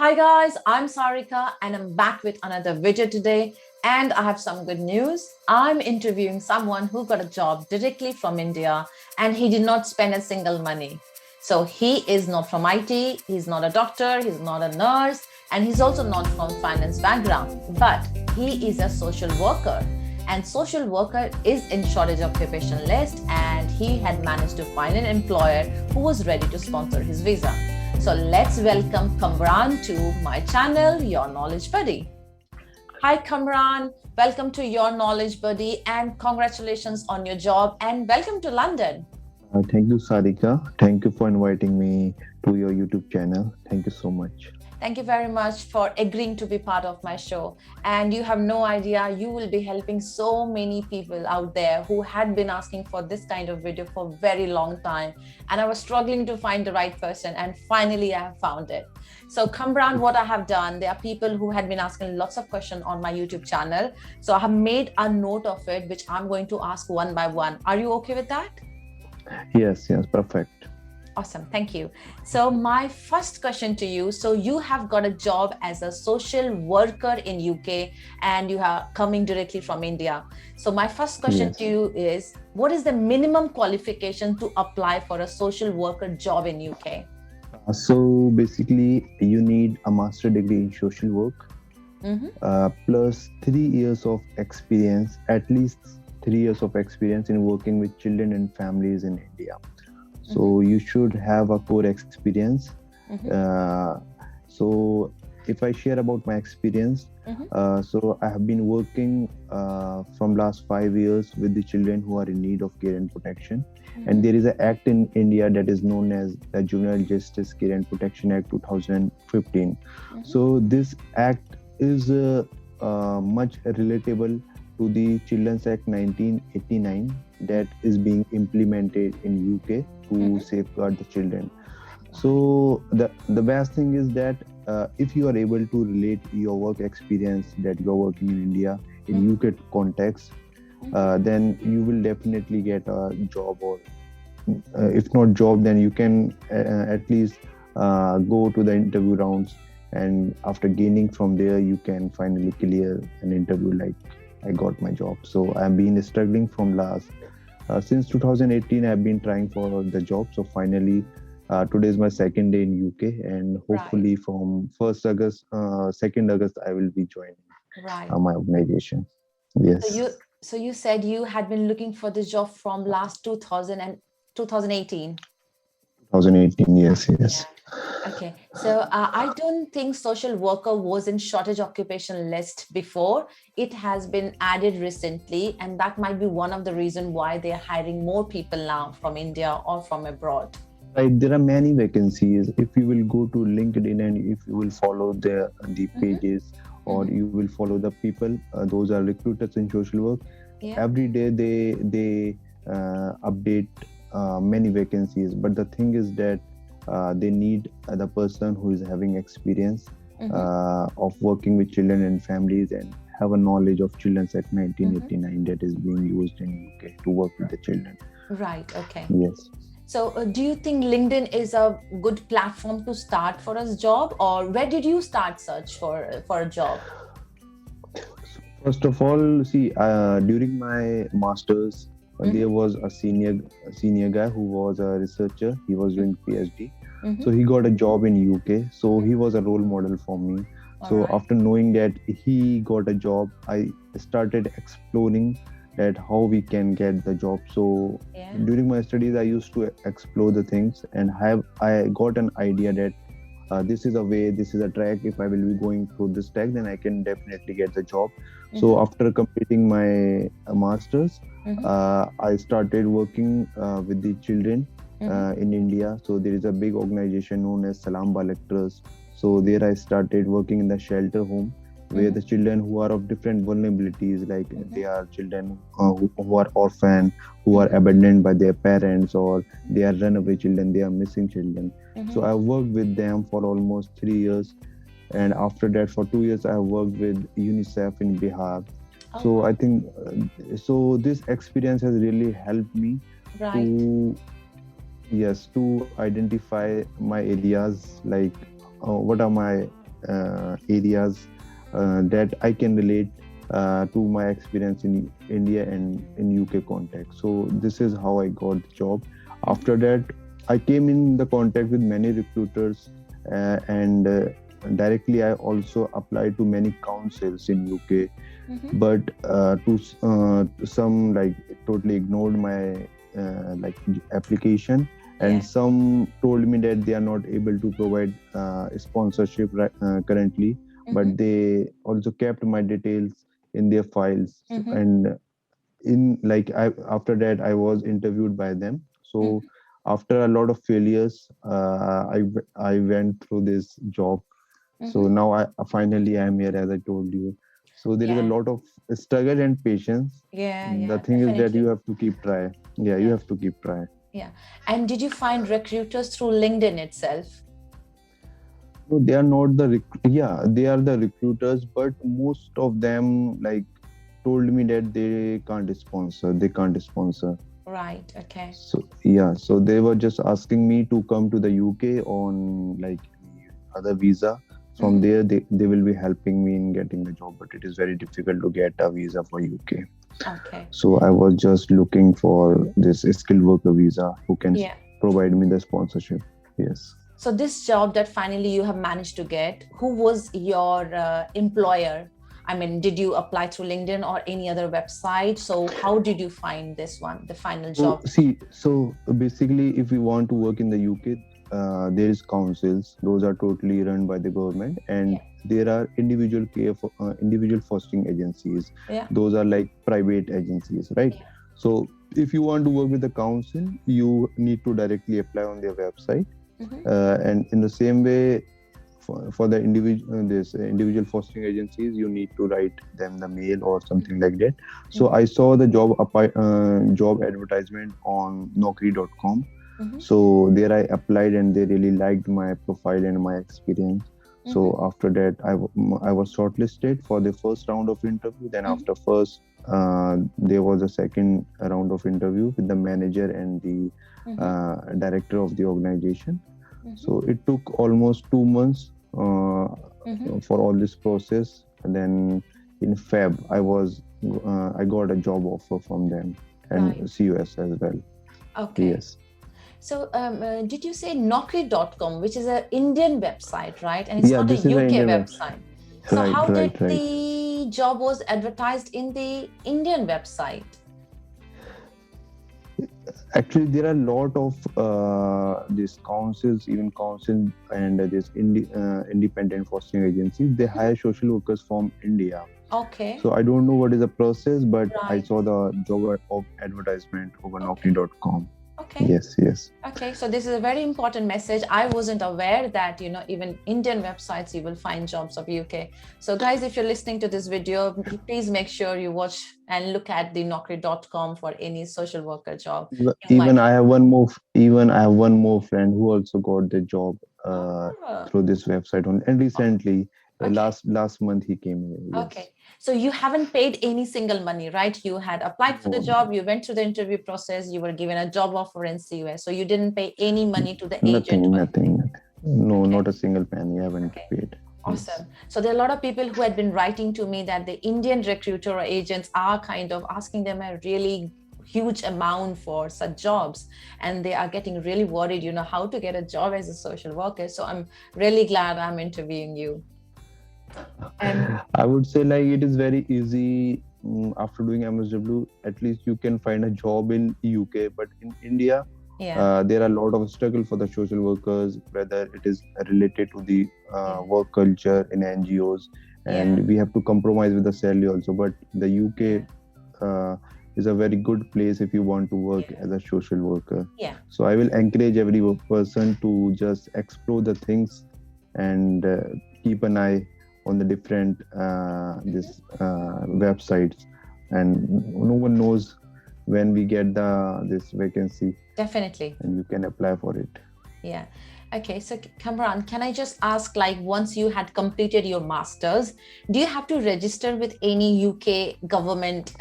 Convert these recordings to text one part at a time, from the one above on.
Hi guys, I'm Sarika and I'm back with another video today. And I have some good news. I'm interviewing someone who got a job directly from India and he did not spend a single money. So he is not from IT, he's not a doctor, he's not a nurse, and he's also not from finance background, but he is a social worker. And social worker is in shortage occupation list and he had managed to find an employer who was ready to sponsor his visa. So let's welcome Kamran to my channel, Your Knowledge Buddy. Hi Kamran, welcome to Your Knowledge Buddy and congratulations on your job and welcome to London. Thank you, Sarika. Thank you for inviting me to your YouTube channel. Thank you so much. Thank you very much for agreeing to be part of my show. And you have no idea, you will be helping so many people out there who had been asking for this kind of video for a very long time. And I was struggling to find the right person. And finally, I have found it. So Kamran, what I have done, there are people who had been asking lots of questions on my YouTube channel. So I have made a note of it, which I'm going to ask one by one. Are you okay with that? Yes, perfect. Awesome. Thank you. So my first question to you, so you have got a job as a social worker in UK and you are coming directly from India. So my first question to you is, what is the minimum qualification to apply for a social worker job in UK? So basically, you need a master degree in social work, plus 3 years of experience, at least 3 years of experience in working with children and families in India. So you should have a core experience. So if I share about my experience, so I have been working from last 5 years with the children who are in need of care and protection. And there is an act in India that is known as the Juvenile Justice Care and Protection Act 2015. So this act is much relatable to the Children's Act 1989 that is being implemented in UK to safeguard the children. So the best thing is that if you are able to relate your work experience that you are working in India in UK context, then you will definitely get a job, or if not job, then you can at least go to the interview rounds, and after gaining from there you can finally clear an interview like I got my job. So I've been struggling from since 2018. I've been trying for the job. So finally, today is my second day in UK, and hopefully from 1st August, 2nd August, I will be joining my organization. Yes. So you said you had been looking for this job from last 2018. 2018, yes. Okay, so I don't think social worker was in shortage occupation list before. It has been added recently, and that might be one of the reasons why they are hiring more people now from India or from abroad. Right, there are many vacancies. If you will go to LinkedIn and if you will follow the pages, or you will follow the people, those are recruiters in social work. Every day they update many vacancies, but the thing is that they need the person who is having experience of working with children and families and have a knowledge of Children's Act 1989 that is being used in UK to work with the children. Right. Okay. Yes. So do you think LinkedIn is a good platform to start for a job, or where did you start search for a job? First of all, see, during my masters, there was a senior guy who was a researcher. He was doing PhD. So he got a job in UK. So he was a role model for me. So after knowing that he got a job, I started exploring that how we can get the job. So during my studies, I used to explore the things, and I got an idea that this is a way, this is a track. If I will be going through this track, then I can definitely get the job. So after completing my masters, I started working with the children in India. So there is a big organization known as Salam Balak Trust. So there I started working in the shelter home, where the children who are of different vulnerabilities, like they are children who are orphan, who are abandoned by their parents, or they are runaway children, they are missing children. So I worked with them for almost 3 years. And after that, for 2 years, I worked with UNICEF in Bihar. So I think, so this experience has really helped me to Yes, to identify my areas, like what are my areas that I can relate to my experience in India and in UK context. So this is how I got the job. After that, I came in the contact with many recruiters, and directly I also applied to many councils in UK, Mm-hmm. but some like totally ignored my application, Yeah. and some told me that they are not able to provide sponsorship currently, Mm-hmm. but they also kept my details in their files. Mm-hmm. And after that I was interviewed by them. So Mm-hmm. after a lot of failures, I went through this job. So Mm-hmm. now I finally am here, as I told you. So there is a Yeah. lot of struggle and patience. Yeah. The Yeah. thing is that you Definitely. have to keep try. Yeah, you Yeah. have to keep try. Yeah. And did you find recruiters through LinkedIn itself? No, they are not the yeah, they are the recruiters, but most of them told me that they can't sponsor. They can't sponsor. Right. Okay. So yeah, so they were just asking me to come to the UK on any other visa. From Mm-hmm. there, they will be helping me in getting the job, but it is very difficult to get a visa for UK. Okay. So I was just looking for this skilled worker visa who can Yeah. provide me the sponsorship. Yes. So this job that finally you have managed to get, who was your employer? I mean, did you apply through LinkedIn or any other website? So how did you find this one, the final So job? see, so basically, if we want to work in the UK, there is councils. Those are totally run by the government, and Yeah. there are individual fostering agencies. Yeah. Those are like private agencies, right? Yeah. So if you want to work with the council, you need to directly apply on their website, Mm-hmm. and in the same way, for the individual fostering agencies, you need to write them the mail or something like that. So Mm-hmm. I saw the job advertisement on Naukri.com. Mm-hmm. So there I applied, and they really liked my profile and my experience. Mm-hmm. So after that, I was shortlisted for the first round of interview. Then Mm-hmm. after first, there was a second round of interview with the manager and the Mm-hmm. director of the organization. Mm-hmm. So it took almost 2 months Mm-hmm. for all this process. And then in Feb, I got a job offer from them Right. and CUS as well. Okay. Yes, So did you say Naukri.com, which is an Indian website, right? And it's yeah, not a this is an UK Indian website. website. So Right, how did right, right. the job was advertised in the Indian website? Actually, there are a lot of these councils, even council and independent fostering agencies. They Mhm. hire social workers from India. Okay. So I don't know what is the process, but I Right. saw the job of advertisement over Okay. Naukri.com. Okay. Yes, yes. Okay. So this is a very important message. I wasn't aware that, even Indian websites, you will find jobs of UK. So guys, if you're listening to this video, please make sure you watch and look at the Naukri.com for any social worker job. You might. Even I have one more friend who also got the job Oh, through this website and recently, okay. last month he came here. Okay. Yes. So you haven't paid any single money, right? You had applied for the No, job, you went through the interview process, you were given a job offer in CUS. So you didn't pay any money to the agent nothing, or nothing, nothing. No, okay. not a single penny. I haven't Okay. paid. Yes. Awesome. So there are a lot of people who had been writing to me that the Indian recruiter or agents are kind of asking them a really huge amount for such jobs, and they are getting really worried, how to get a job as a social worker. So I'm really glad I'm interviewing you. And I would say it is very easy. After doing MSW, at least you can find a job in UK. But in India, yeah, there are a lot of struggle for the social workers, whether it is related to the yeah, work culture in NGOs, yeah, and we have to compromise with the salary also. But the yeah, UK is a very good place if you want to work yeah, as a social worker. yeah. So I will encourage every person to just explore the things and keep an eye on the different Mhm. this websites, and no one knows when we get this vacancy, Definitely. and you can apply for it. Yeah. Okay. So, Kamran, can I just ask, once you had completed your master's, do you have to register with any UK government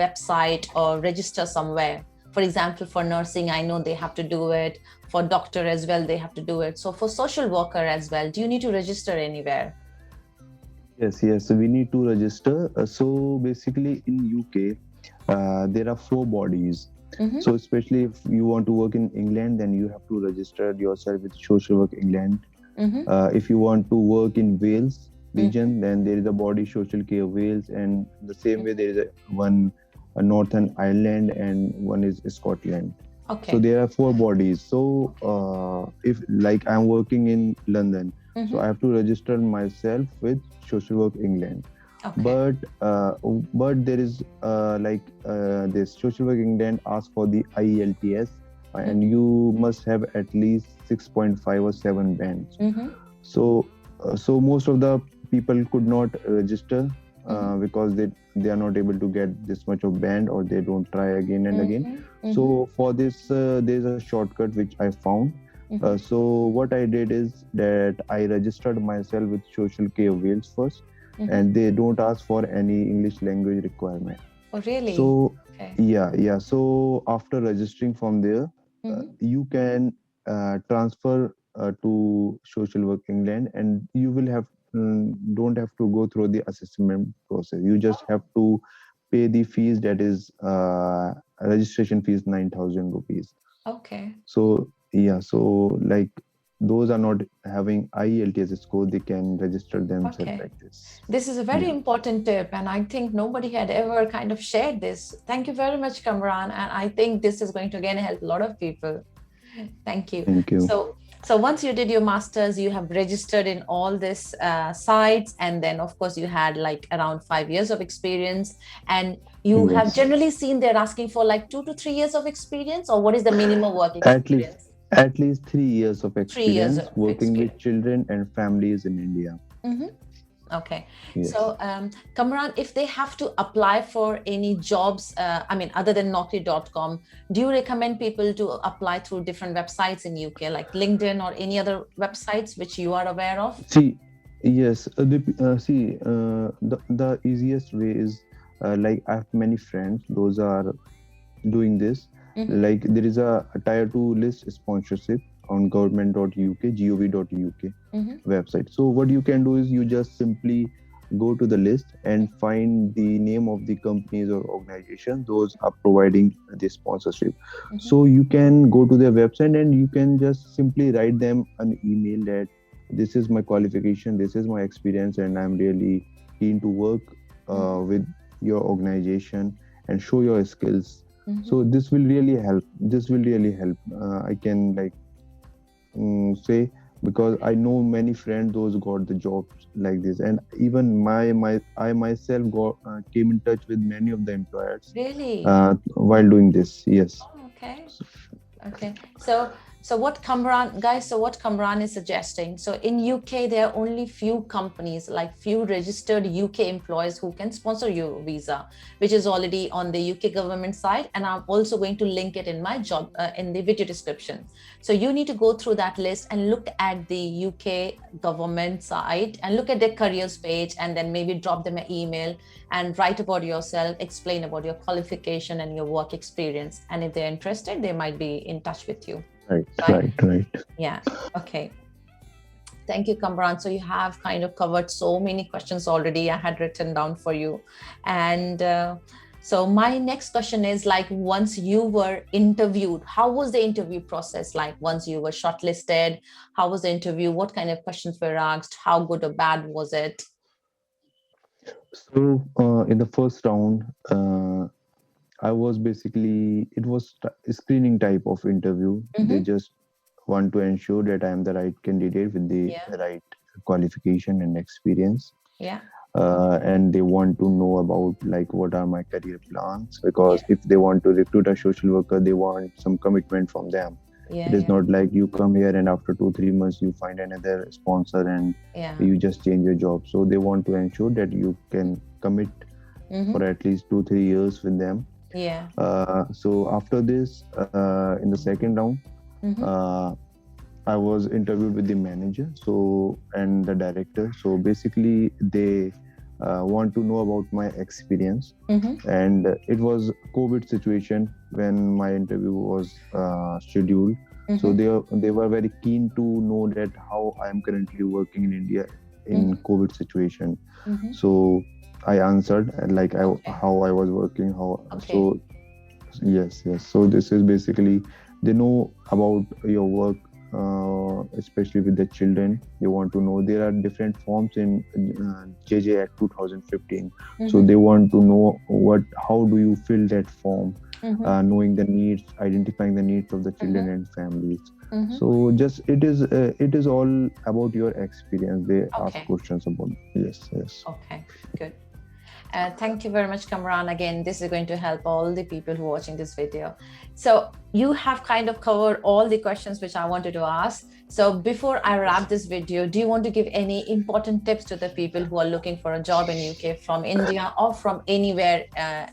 website or register somewhere? For example, for nursing, I know they have to do it. For doctor as well, they have to do it. So, for social worker as well, do you need to register anywhere? Yes. We need to register. So basically, in UK, there are four bodies. Mm-hmm. So especially if you want to work in England, then you have to register yourself with Social Work England. Mm-hmm. If you want to work in Wales Mm-hmm. region, then there is a body Social Care Wales, and the same way there is a Northern Ireland and one is Scotland. So Okay. there are four bodies. So Okay. if like I'm working in London, so Mm-hmm. I have to register myself with Social Work England. Okay. But there is this Social Work England asks for the IELTS, and Mm-hmm. you must have at least 6.5 or 7 bands. Mm-hmm. So most of the people could not register Mm-hmm. because they are not able to get this much of band, or they don't try again and again. Mm-hmm. Mm-hmm. So for this there is a shortcut which I found. Mm-hmm. So what I did is that I registered myself with Social Care Wales first, Mm-hmm. and they don't ask for any English language requirement. Oh, really? So Okay. yeah. So after registering from there, Mm-hmm. you can transfer to Social Work England, and you will have don't have to go through the assessment process. You just have to pay the fees, that is registration fees, 9,000 rupees. Okay. So yeah, so like those are not having IELTS score, they can register themselves Okay. like this. This is a very Yeah, important tip, and I think nobody had ever kind of shared this. Thank you very much, Kamran. And I think this is going to again help a lot of people. Thank you. thank you. So once you did your masters, you have registered in all this sites, and then of course you had like around 5 years of experience, and you have Yes. generally seen they're asking for like 2 to 3 years of experience, or what is the minimum work At least experience? at least 3 years of 3 years experience of working with experience. children and families in India. Mm-hmm. Okay. Yes. So, Kamran, if they have to apply for any jobs, I mean, other than Naukri.com, do you recommend people to apply through different websites in UK, like LinkedIn or any other websites which you are aware of? See, yes, the easiest way is like I have many friends. Those are doing this. Mm-hmm. Like there is a tier two list sponsorship on government.uk, gov.uk Mm-hmm. website. So what you can do is you just simply go to the list and find the name of the companies or organizations those are providing the sponsorship. Mm-hmm. So you can go to their website and you can just simply write them an email that this is my qualification, this is my experience, and I'm really keen to work Mm-hmm. with your organization and show your skills. Mm-hmm. So this will really help. This will really help. I can like say, because I know many friends those got the jobs like this, and even my I myself got came in touch with many of the employers Really? while doing this. Yes. Oh, okay. Okay. So what Kamran, guys, so what Kamran is suggesting, so in UK there are only few companies, like few registered UK employees who can sponsor your visa, which is already on the UK government side, and I'm also going to link it in my job in the video description. So you need to go through that list and look at the UK government side and look at their careers page, and then maybe drop them an email and write about yourself, explain about your qualification and your work experience. And if they're interested, they might be in touch with you. Right. Right? Right. Right. Yeah. Okay. Thank you, Kamran. So you have kind of covered so many questions already. I had written down for you. And so my next question is, like, once you were interviewed, how was the interview process like? Once you were shortlisted, how was the interview? What kind of questions were asked? How good or bad was it? So in the first round, I was basically it was a screening type of interview. They Mm-hmm. just want to ensure that I am the right candidate with the Yeah. right qualification and experience. Yeah. And they want to know about like what are my career plans, because Yeah. if they want to recruit a social worker, they want some commitment from them. Yeah. It is Yeah. not like you come here and after 2 3 months you find another sponsor and Yeah. you just change your job. So they want to ensure that you can commit Mm-hmm. for at least 2 3 years with them. Yeah. So after this, in the second round, Mm-hmm. uh, I was interviewed with the manager, so and the director. So basically, they want to know about my experience, Mm-hmm. and it was COVID situation when my interview was scheduled. So Mm-hmm. they were very keen to know that how I am currently working in India, in COVID situation. Mm-hmm. So I answered like Okay. how I was working, how Okay. so yes, yes. So this is basically they know about your work, especially with the children. They want to know there are different forms in JJ Act 2015. So Mm-hmm. they want to know how do you fill that form, Mm-hmm. knowing the needs, identifying the needs of the children Mm-hmm. and families. Mm-hmm. So just it is all about your experience. They ask Okay. questions about yes, yes. Okay. Good. Thank you very much, Kamran. Again, this is going to help all the people who are watching this video. So you have kind of covered all the questions which I wanted to ask. So before I wrap this video, do you want to give any important tips to the people who are looking for a job in UK from India or from anywhere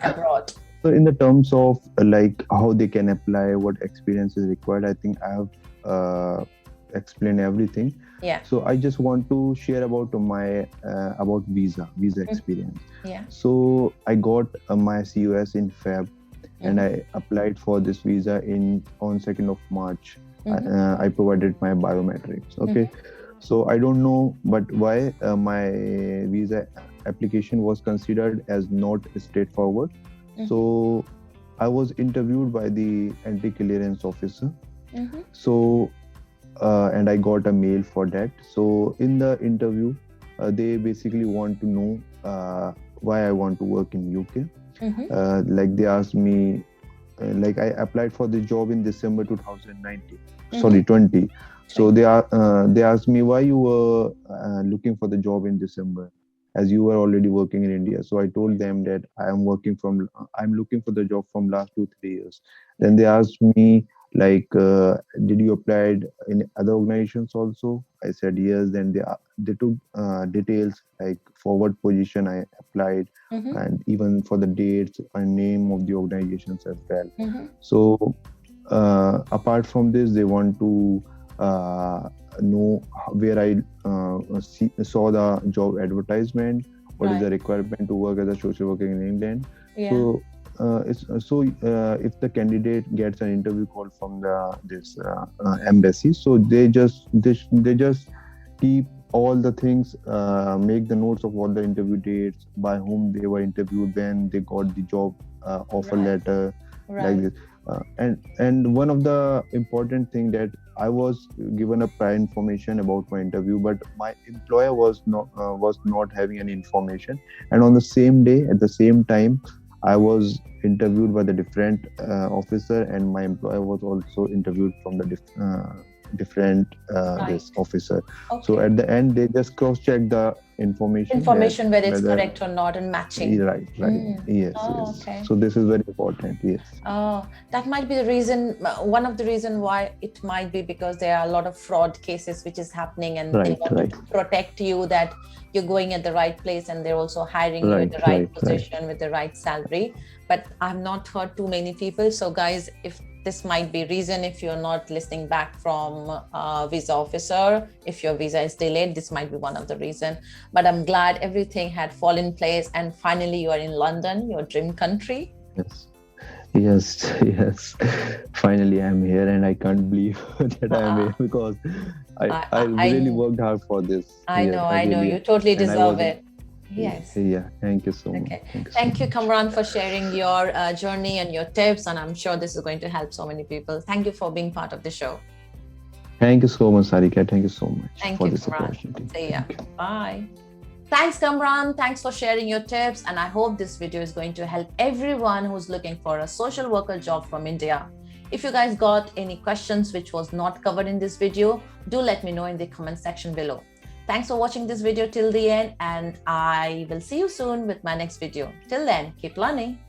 abroad? So in the terms of like how they can apply, what experience is required, I think I have explained everything. Yeah. So I just want to share about my about visa experience. Yeah. So I got my COS in Feb, and Mm-hmm. I applied for this visa in on 2nd of March. Mm-hmm. I provided my biometrics. Okay, Mm-hmm. so I don't know, but why my visa application was considered as not straightforward. Mm-hmm. So I was interviewed by the anti-clearance officer. Mm-hmm. So and I got a mail for that. So in the interview, they basically want to know why I want to work in UK. Mm-hmm. Like they asked me, like I applied for the job in December 2019. Mm-hmm. Sorry, 20. So Right. they asked me why you were looking for the job in December, as you were already working in India. So I told them that I'm looking for the job from last 2 3 years. Yeah. Then they asked me like, did you apply in other organizations also? I said yes. Then they took details like for what position I applied, Mm-hmm. and even for the dates and name of the organizations as well. Mm-hmm. So apart from this, they want to know where I saw the job advertisement, what is Right. the requirement to work as a social worker in England. Yeah. So if the candidate gets an interview call from the this embassy, so they just keep all the things, make the notes of all the interview dates, by whom they were interviewed, when they got the job offer Right. letter, like Right. this. And one of the important thing that I was given a prior information about my interview, but my employer was not having any information. And on the same day, at the same time, I was interviewed by the different officer, and my employer was also interviewed from the different Right. this officer. So Okay. at the end, they just cross check the information that Information whether it's whether correct or not and matching. right, Mm. yes, Oh, yes. okay. So this is very important. Yes, Oh, that might be the reason, one of the reason why it might be, because there are a lot of fraud cases which is happening and they right, want right, to protect you that you're going at the right place and they're also hiring you at right, the right right, right. position with the right salary. But I've not heard too many people. So guys, if this might be reason, if you're not listening back from visa officer, if your visa is delayed, this might be one of the reason. But I'm glad everything had fallen in place and finally you are in London, your dream country. Yes. Yes, yes. Finally, I'm here, and I can't believe that I'm Uh, here because I really I worked hard for this. Yes, I I know. really, You totally and I deserve was in. it. Yes. Yeah, thank you so much. Okay. Thank you so Thank you, much. Kamran, for sharing your journey and your tips. And I'm sure this is going to help so many people. Thank you for being part of the show. Thank you so much, Sarika. Thank you so much Thank for you, this Kamran. opportunity. See ya. Thank you. Bye. Thanks, Kamran. Thanks for sharing your tips. And I hope this video is going to help everyone who's looking for a social worker job from India. If you guys got any questions which was not covered in this video, do let me know in the comment section below. Thanks for watching this video till the end, and I will see you soon with my next video. Till then, keep learning.